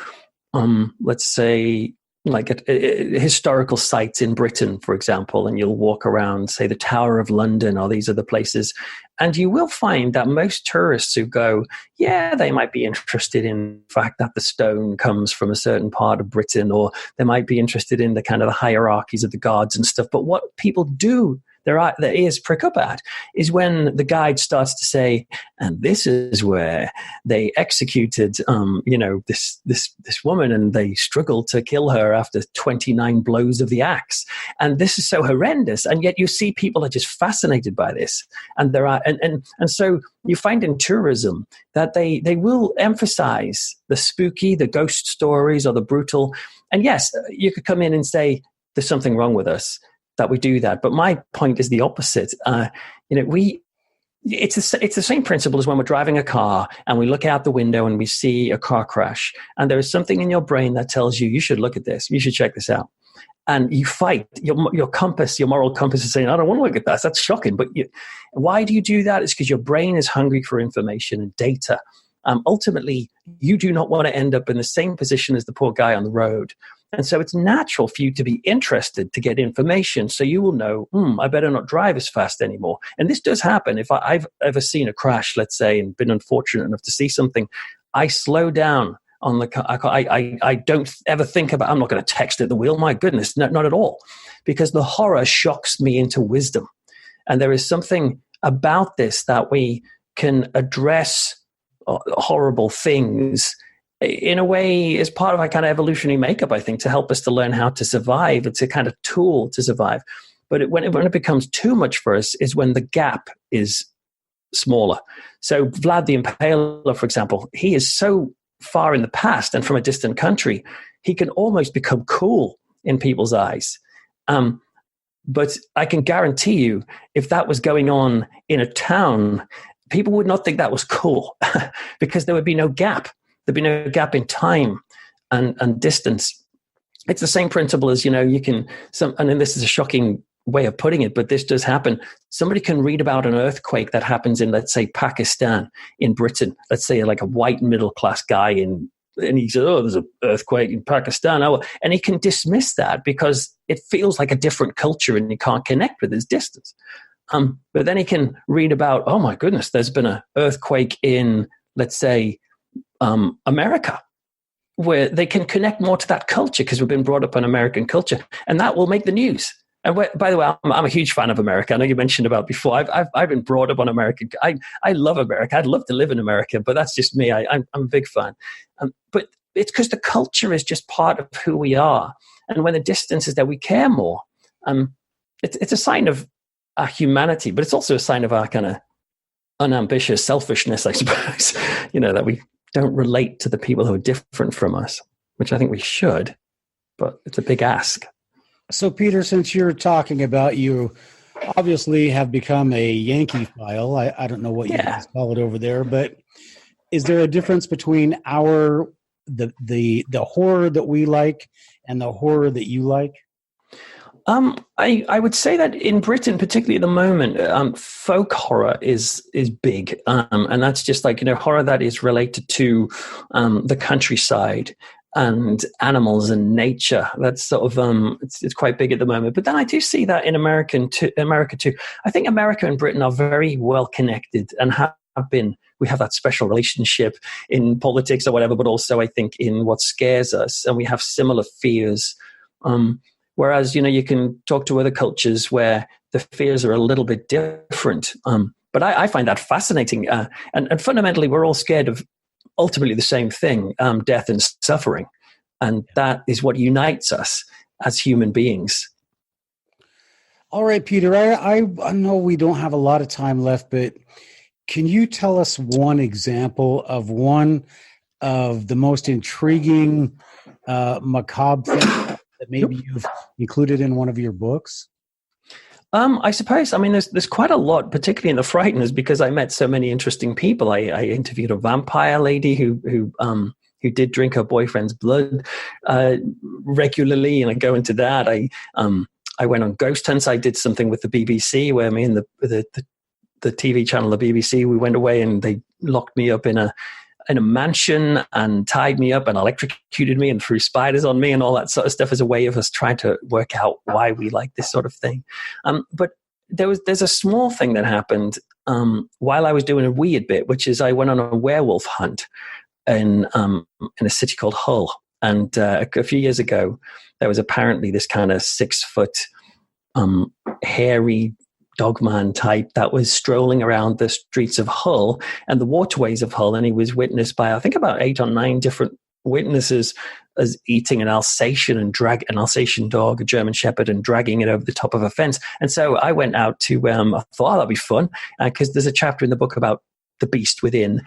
Speaker 2: let's say, like historical sites in Britain, for example, and you'll walk around, say, the Tower of London or these other places, and you will find that most tourists who go, yeah, they might be interested in the fact that the stone comes from a certain part of Britain, or they might be interested in the kind of the hierarchies of the gods and stuff. But what people do their ears prick up at is when the guide starts to say, and this is where they executed, this woman, and they struggled to kill her after 29 blows of the axe. And this is so horrendous. And yet you see people are just fascinated by this. And there are, and so you find in tourism that they will emphasize the spooky, the ghost stories, or the brutal. And yes, you could come in and say, there's something wrong with us that we do that. But my point is the opposite. It's the same principle as when we're driving a car and we look out the window and we see a car crash, and there is something in your brain that tells you, you should look at this, you should check this out. And you fight. Your compass, your moral compass is saying, I don't want to look at that. That's shocking. But why do you do that? It's because your brain is hungry for information and data. Ultimately, you do not want to end up in the same position as the poor guy on the road. And so it's natural for you to be interested to get information. So you will know, I better not drive as fast anymore. And this does happen. If I've ever seen a crash, let's say, and been unfortunate enough to see something, I slow down on the car. I don't ever think about, I'm not going to text at the wheel. My goodness, not at all. Because the horror shocks me into wisdom. And there is something about this that we can address horrible things in a way as part of our kind of evolutionary makeup, I think, to help us to learn how to survive. It's a kind of tool to survive. But when it becomes too much for us is when the gap is smaller. So Vlad the Impaler, for example, he is so far in the past and from a distant country, he can almost become cool in people's eyes. But I can guarantee you, if that was going on in a town, people would not think that was cool because there would be no gap. There'd be no gap in time and distance. It's the same principle as, and then this is a shocking way of putting it, but this does happen. Somebody can read about an earthquake that happens in, let's say, Pakistan, in Britain. Let's say like a white middle-class guy and he says, oh, there's an earthquake in Pakistan. Oh, and he can dismiss that because it feels like a different culture and he can't connect with his distance. But then he can read about, oh my goodness, there's been an earthquake in, let's say, America, where they can connect more to that culture because we've been brought up on American culture, and that will make the news. And by the way, I'm a huge fan of America. I know you mentioned about before. I've been brought up on American. I love America. I'd love to live in America, but that's just me. I'm a big fan. But it's because the culture is just part of who we are, and when the distance is there, we care more. It's a sign of our humanity, but it's also a sign of our kind of unambitious selfishness, I suppose. That we don't relate to the people who are different from us, which I think we should, but it's a big ask.
Speaker 1: So, Peter, since you're talking about, you obviously have become a Yankee file. I don't know what you guys call it over there, but is there a difference between the horror that we like and the horror that you like?
Speaker 2: I would say that in Britain, particularly at the moment, folk horror is big, and that's just like horror that is related to the countryside and animals and nature. That's sort of it's quite big at the moment. But then I do see that in America too. I think America and Britain are very well connected and have been. We have that special relationship in politics or whatever, but also I think in what scares us, and we have similar fears. Whereas, you can talk to other cultures where the fears are a little bit different. But I find that fascinating. And fundamentally, we're all scared of ultimately the same thing, death and suffering. And that is what unites us as human beings.
Speaker 1: All right, Peter, I know we don't have a lot of time left, but can you tell us one example of one of the most intriguing macabre things that maybe you've included in one of your books?
Speaker 2: I suppose. I mean, there's quite a lot, particularly in the Frighteners, because I met so many interesting people. I interviewed a vampire lady who did drink her boyfriend's blood regularly, and I go into that. I went on ghost hunts. I did something with the BBC where me and the TV channel, the BBC, we went away and they locked me up in a in a mansion and tied me up and electrocuted me and threw spiders on me and all that sort of stuff as a way of us trying to work out why we like this sort of thing. But there's a small thing that happened while I was doing a weird bit, which is I went on a werewolf hunt in a city called Hull. And a few years ago, there was apparently this kind of 6-foot hairy dogman type that was strolling around the streets of Hull and the waterways of Hull. And he was witnessed by, I think, about 8 or 9 different witnesses as eating an Alsatian dog, a German Shepherd, and dragging it over the top of a fence. And so I went out to, I thought, that'd be fun, because there's a chapter in the book about the beast within.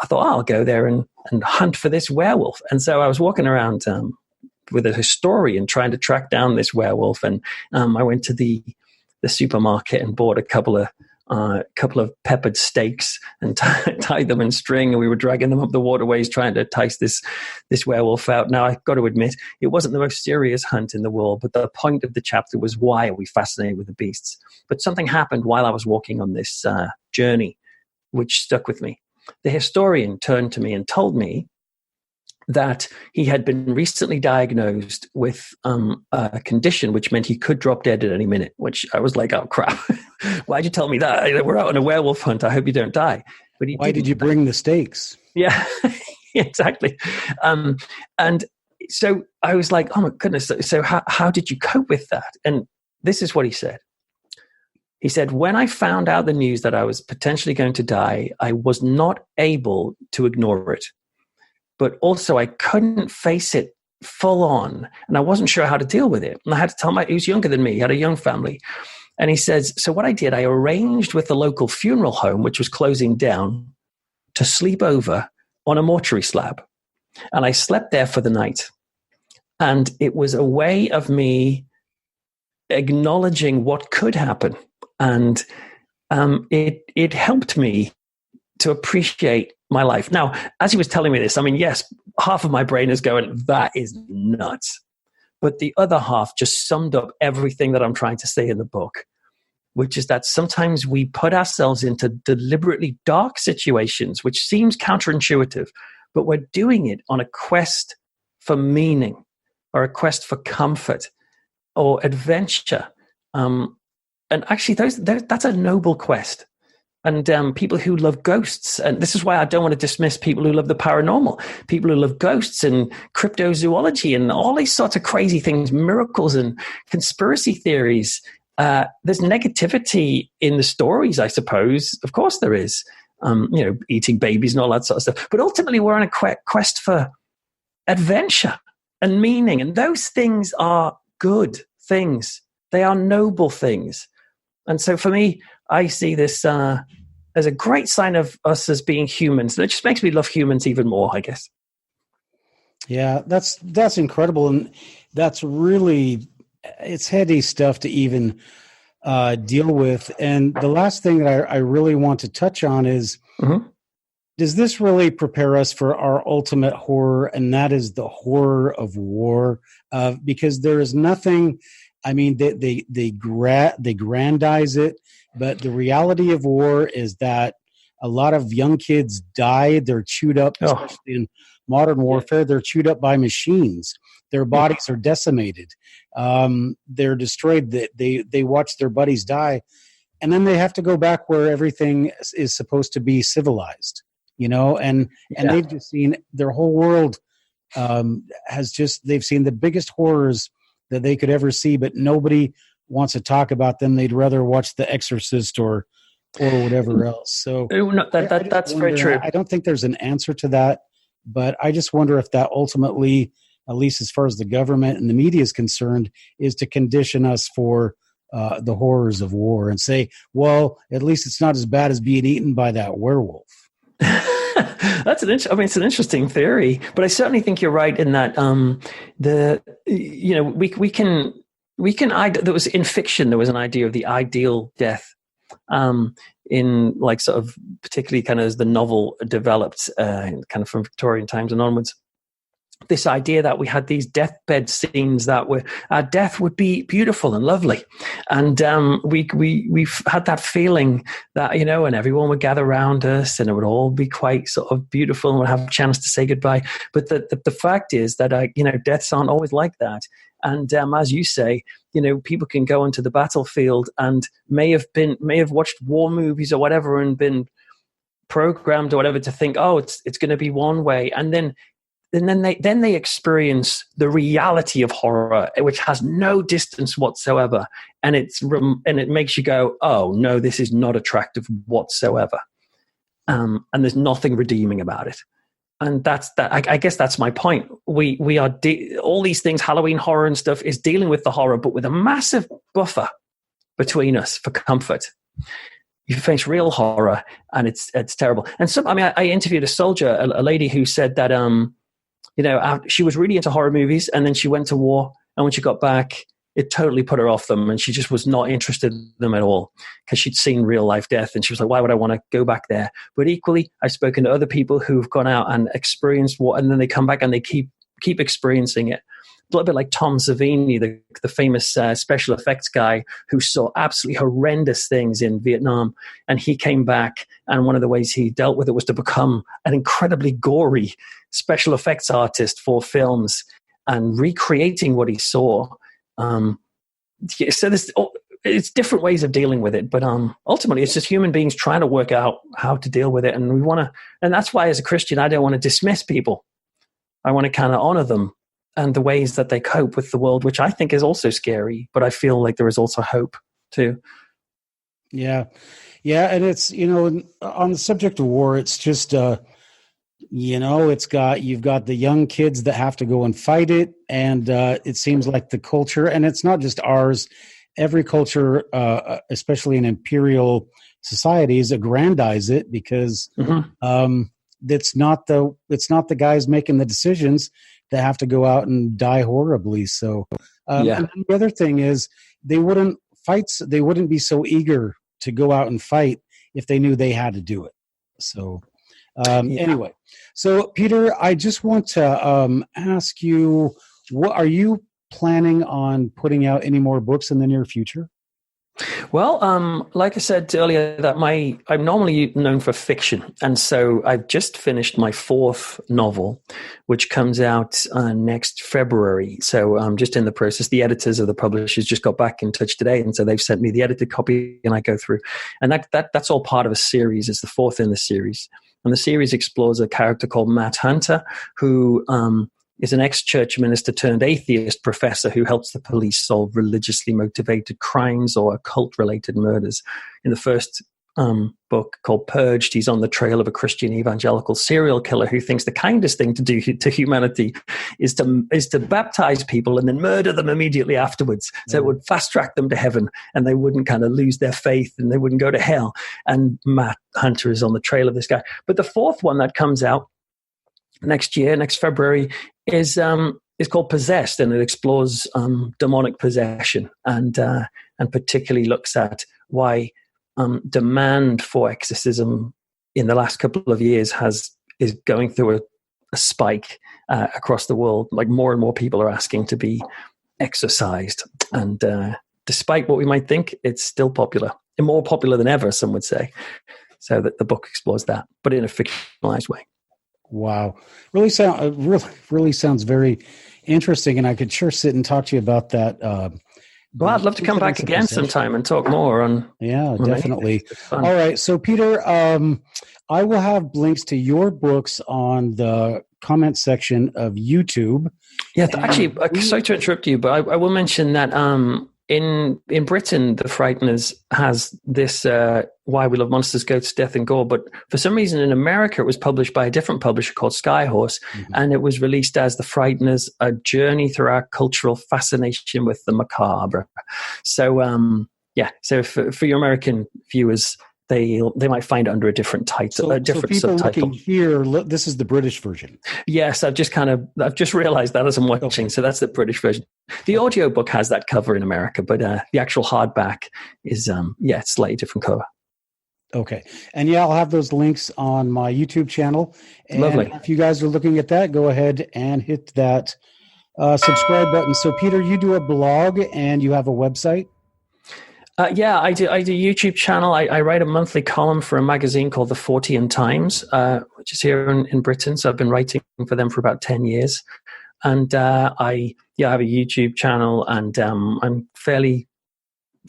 Speaker 2: I thought, I'll go there and hunt for this werewolf. And so I was walking around with a historian trying to track down this werewolf. And I went to the supermarket and bought a couple of peppered steaks and tied them in string, and we were dragging them up the waterways trying to entice this werewolf out. Now, I've got to admit, it wasn't the most serious hunt in the world, but the point of the chapter was, why are we fascinated with the beasts? But something happened while I was walking on this journey, which stuck with me. The historian turned to me and told me that he had been recently diagnosed with a condition which meant he could drop dead at any minute, which I was like, oh, crap. Why'd you tell me that? We're out on a werewolf hunt. I hope you don't die. But
Speaker 1: why did you bring the stakes?
Speaker 2: Yeah, exactly. And so I was like, oh, my goodness. So how did you cope with that? And this is what he said. He said, when I found out the news that I was potentially going to die, I was not able to ignore it. But also I couldn't face it full on, and I wasn't sure how to deal with it. And I had to tell he was younger than me, he had a young family. And he says, so what I did, I arranged with the local funeral home, which was closing down, to sleep over on a mortuary slab. And I slept there for the night. And it was a way of me acknowledging what could happen. And it helped me to appreciate my life. Now, as he was telling me this, I mean, yes, half of my brain is going, that is nuts. But the other half just summed up everything that I'm trying to say in the book, which is that sometimes we put ourselves into deliberately dark situations, which seems counterintuitive, but we're doing it on a quest for meaning or a quest for comfort or adventure. And actually, that's a noble quest. And people who love ghosts, and this is why I don't want to dismiss people who love the paranormal, people who love ghosts and cryptozoology and all these sorts of crazy things, miracles and conspiracy theories. There's negativity in the stories, I suppose. Of course there is, eating babies and all that sort of stuff. But ultimately, we're on a quest for adventure and meaning. And those things are good things. They are noble things. And so for me, I see this as a great sign of us as being humans. And it just makes me love humans even more, I guess.
Speaker 1: Yeah, that's incredible. And that's really, it's heady stuff to even deal with. And the last thing that I really want to touch on is, does this really prepare us for our ultimate horror? And that is the horror of war. Because there is nothing, I mean, they grandize it, but the reality of war is that a lot of young kids die. They're chewed up, especially in modern warfare. They're chewed up by machines. Their bodies are decimated. They're destroyed. They watch their buddies die, and then they have to go back where everything is supposed to be civilized. And they've just seen their whole world they've seen the biggest horrors that they could ever see, but nobody wants to talk about them. They'd rather watch The Exorcist or whatever else. So
Speaker 2: that's very true.
Speaker 1: I don't think there's an answer to that, but I just wonder if that ultimately, at least as far as the government and the media is concerned, is to condition us for the horrors of war and say, well, at least it's not as bad as being eaten by that werewolf.
Speaker 2: It's an interesting theory, but I certainly think you're right in that we can there was in fiction, there was an idea of the ideal death in like sort of particularly kind of as the novel developed kind of from Victorian times and onwards. this idea that we had these deathbed scenes that our death would be beautiful and lovely, and we've had that feeling that, and everyone would gather around us and it would all be quite sort of beautiful and we'd have a chance to say goodbye. But the fact is that deaths aren't always like that. And as you say, people can go onto the battlefield and may have watched war movies or whatever and been programmed or whatever to think, oh, it's going to be one way, and then they experience the reality of horror, which has no distance whatsoever, and it makes you go, oh no, this is not attractive whatsoever, and there's nothing redeeming about it. And I guess that's my point. We are all these things, Halloween horror and stuff, is dealing with the horror, but with a massive buffer between us for comfort. You face real horror, and it's terrible. And I interviewed a soldier, a lady who said that she was really into horror movies, and then she went to war, and when she got back, it totally put her off them, and she just was not interested in them at all because she'd seen real life death, and she was like, why would I want to go back there? But equally, I've spoken to other people who've gone out and experienced war, and then they come back and they keep experiencing it. A little bit like Tom Savini, the famous special effects guy who saw absolutely horrendous things in Vietnam, and he came back, and one of the ways he dealt with it was to become an incredibly gory special effects artist for films and recreating what he saw. So it's different ways of dealing with it, but ultimately it's just human beings trying to work out how to deal with it, and that's why as a Christian I don't want to dismiss people. I want to kind of honor them and the ways that they cope with the world, which I think is also scary, but I feel like there is also hope too.
Speaker 1: Yeah, and it's on the subject of war, it's just you've got the young kids that have to go and fight it, and it seems like the culture, and it's not just ours, every culture, especially in imperial societies, aggrandize it because it's not the guys making the decisions that have to go out and die horribly. So and the other thing is they wouldn't be so eager to go out and fight if they knew they had to do it. So anyway, so Peter, I just want to ask you, what are you planning on putting out any more books in the near future?
Speaker 2: Well, like I said earlier, that I'm normally known for fiction, and so I've just finished my 4th novel, which comes out next February. So I'm just in the process. The editors of the publishers just got back in touch today, and so they've sent me the edited copy, and I go through, and that's all part of a series. It's the 4th in the series, and the series explores a character called Matt Hunter, who is an ex-church minister turned atheist professor who helps the police solve religiously motivated crimes or occult-related murders. In the first book called Purged, he's on the trail of a Christian evangelical serial killer who thinks the kindest thing to do to humanity is to baptize people and then murder them immediately afterwards. So it would fast-track them to heaven, and they wouldn't kind of lose their faith and they wouldn't go to hell. And Matt Hunter is on the trail of this guy. But the 4th one that comes out next February, is called Possessed, and it explores demonic possession and particularly looks at why demand for exorcism in the last couple of years is going through a spike across the world. Like more and more people are asking to be exorcised, and despite what we might think, it's still popular, and more popular than ever, some would say. So that the book explores that, but in a fictionalized way.
Speaker 1: Wow, really sounds very interesting, and I could sure sit and talk to you about that.
Speaker 2: Well, I'd love to come back again sometime and talk more on.
Speaker 1: Yeah, definitely. All right, so Peter, I will have links to your books on the comment section of YouTube.
Speaker 2: Yeah, actually, sorry to interrupt you, but I will mention that in Britain, The Frighteners has this Why We Love Monsters, Ghosts, Death and Gore, but for some reason in America it was published by a different publisher called Skyhorse, and it was released as The Frighteners, A Journey Through Our Cultural Fascination with the Macabre. So so for your American viewers, they might find it under a different title, a different subtitle.
Speaker 1: Looking here, this is the British version.
Speaker 2: Yes, I've just realized that as I'm watching. Okay. So that's the British version. The audiobook has that cover in America, but the actual hardback is it's slightly different cover.
Speaker 1: Okay. And yeah, I'll have those links on my YouTube channel. And
Speaker 2: Lovely.
Speaker 1: if you guys are looking at that, go ahead and hit that subscribe button. So, Peter, you do a blog and you have a website?
Speaker 2: Yeah, I do. I do YouTube channel. I write a monthly column for a magazine called the Fortean Times, which is here in Britain. So I've been writing for them for about 10 years. And I have a YouTube channel, and I'm fairly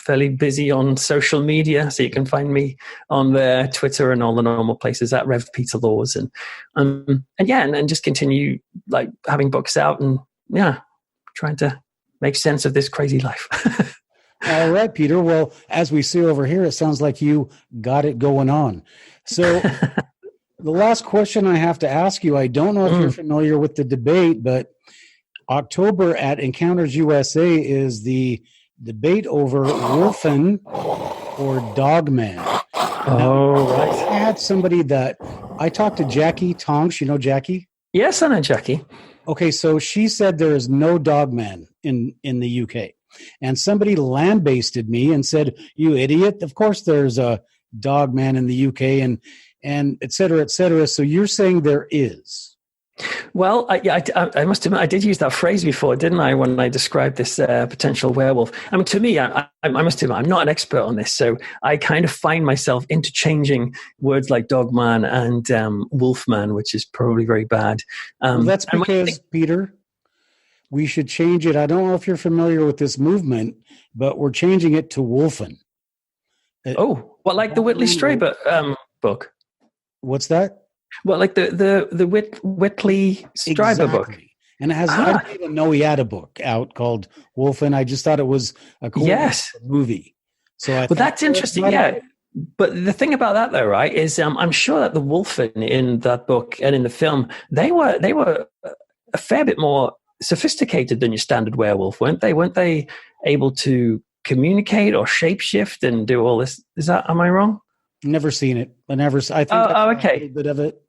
Speaker 2: busy on social media. So you can find me on there, Twitter, and all the normal places at Rev Peter Laws, and just continue like having books out and trying to make sense of this crazy life.
Speaker 1: All right, Peter. Well, as we see over here, it sounds like you got it going on. So the last question I have to ask you, I don't know if you're familiar with the debate, but October at Encounters USA is the debate over wolfen or dogman.
Speaker 2: Right.
Speaker 1: I had somebody that I talked to Jackie Tonks. You know Jackie?
Speaker 2: Yes, I know Jackie.
Speaker 1: Okay, so she said there is no dogman in the UK. And somebody land-basted me and said, "You idiot. Of course there's a dogman in the UK and et cetera, et cetera." So you're saying there is?
Speaker 2: Well, I must admit, I did use that phrase before, didn't I, when I described this potential werewolf? I mean, to me, I must admit, I'm not an expert on this, so I kind of find myself interchanging words like dogman and wolfman, which is probably very bad.
Speaker 1: Well, that's because, Peter, we should change it. I don't know if you're familiar with this movement, but we're changing it to wolfen.
Speaker 2: Like the Whitley Strieber book?
Speaker 1: What's that?
Speaker 2: Well, like the Whitley Strieber book.
Speaker 1: And it has, I didn't even know he had a book out called Wolfen. I just thought it was a cool movie. So
Speaker 2: that's interesting. Yeah. But the thing about that, though, right, is I'm sure that the wolfen in that book and in the film, they were a fair bit more sophisticated than your standard werewolf, weren't they? Weren't they able to communicate or shapeshift and do all this? Am I wrong?
Speaker 1: Never seen it. I think
Speaker 2: okay.
Speaker 1: A little bit of it,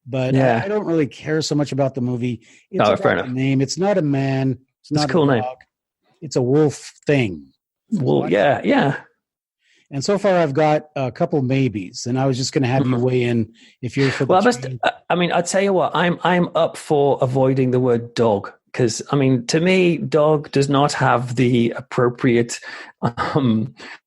Speaker 1: but I don't really care so much about the movie. It's
Speaker 2: fair enough.
Speaker 1: A name. It's not a man. It's not
Speaker 2: a cool name.
Speaker 1: It's a wolf thing.
Speaker 2: Well, yeah.
Speaker 1: And so far, I've got a couple maybes, and I was just going to have you weigh in if you're for the
Speaker 2: I'll tell you what, I'm up for avoiding the word dog, because, I mean, to me, dog does not have the appropriate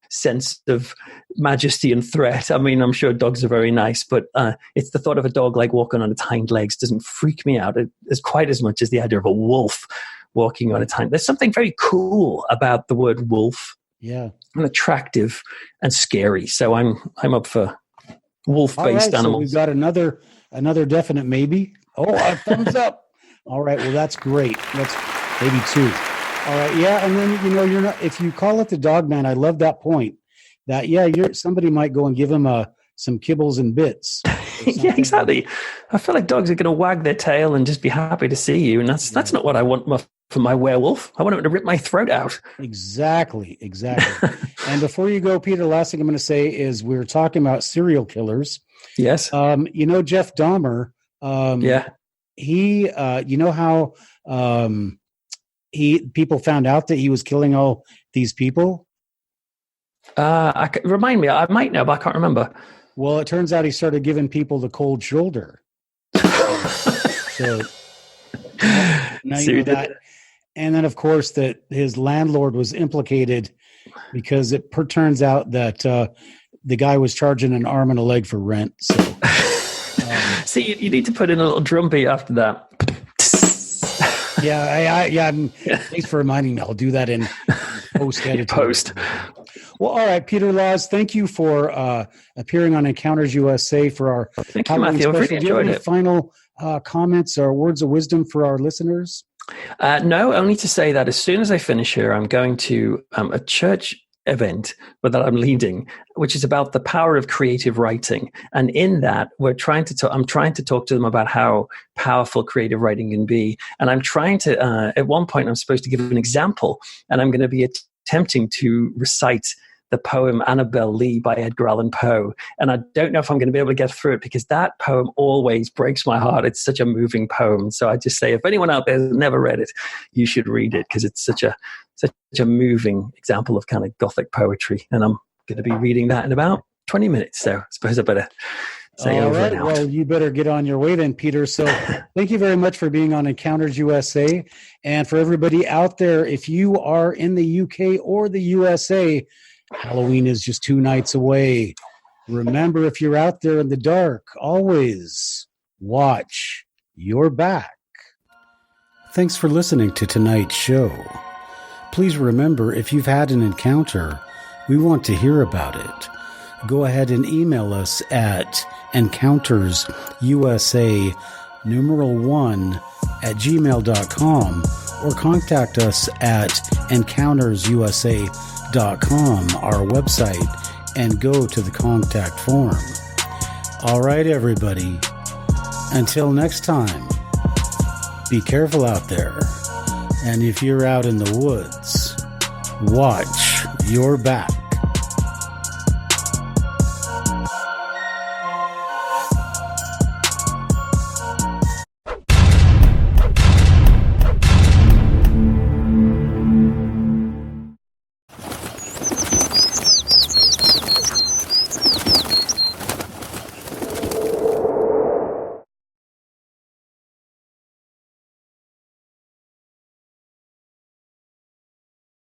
Speaker 2: sense of majesty and threat. I mean, I'm sure dogs are very nice, but it's the thought of a dog like walking on its hind legs doesn't freak me out as quite as much as the idea of a wolf walking on its hind. There's something very cool about the word wolf.
Speaker 1: Yeah.
Speaker 2: And attractive and scary. So I'm up for wolf-based animals.
Speaker 1: So we've got another definite maybe. Oh, a thumbs up. All right. Well, that's great. That's maybe 2. All right. Yeah. And then, you're not, if you call it the dogman, I love that point that, somebody might go and give him some kibbles and bits.
Speaker 2: Yeah, exactly. I feel like dogs are going to wag their tail and just be happy to see you. And that's not what I want for my werewolf. I want him to rip my throat out.
Speaker 1: Exactly. And before you go, Peter, last thing I'm going to say is we're talking about serial killers.
Speaker 2: Yes.
Speaker 1: Jeff Dahmer. He, how people found out that he was killing all these people?
Speaker 2: Remind me. I might know, but I can't remember.
Speaker 1: Well, it turns out he started giving people the cold shoulder. So now you know that. And then, of course, that his landlord was implicated because it turns out that the guy was charging an arm and a leg for rent. So,
Speaker 2: see, you need to put in a little drum beat after that.
Speaker 1: Thanks for reminding me. I'll do that in post-editing.
Speaker 2: Post.
Speaker 1: Well, all right, Peter Laws, thank you for appearing on Encounters USA for our
Speaker 2: Thank you, Matthew. I really enjoyed it.
Speaker 1: Final comments or words of wisdom for our listeners?
Speaker 2: No, only to say that as soon as I finish here, I'm going to a church event that I'm leading, which is about the power of creative writing. And in that, I'm trying to talk to them about how powerful creative writing can be. And I'm trying to, at one point, I'm supposed to give an example, and I'm going to be attempting to recite the poem Annabel Lee by Edgar Allan Poe. And I don't know if I'm going to be able to get through it because that poem always breaks my heart. It's such a moving poem. So I just say, if anyone out there has never read it, you should read it because it's such a moving example of kind of Gothic poetry. And I'm going to be reading that in about 20 minutes. So I suppose I better say
Speaker 1: All
Speaker 2: over
Speaker 1: right.
Speaker 2: and out.
Speaker 1: Well, you better get on your way then, Peter. So thank you very much for being on Encounters USA. And for everybody out there, if you are in the UK or the USA, Halloween is just 2 nights away. Remember, if you're out there in the dark, always watch your back. Thanks for listening to tonight's show. Please remember, if you've had an encounter, we want to hear about it. Go ahead and email us at encountersusa1@gmail.com or contact us at encountersusa.com, our website, and go to the contact form. All right, everybody. Until next time, be careful out there. And if you're out in the woods, watch your back.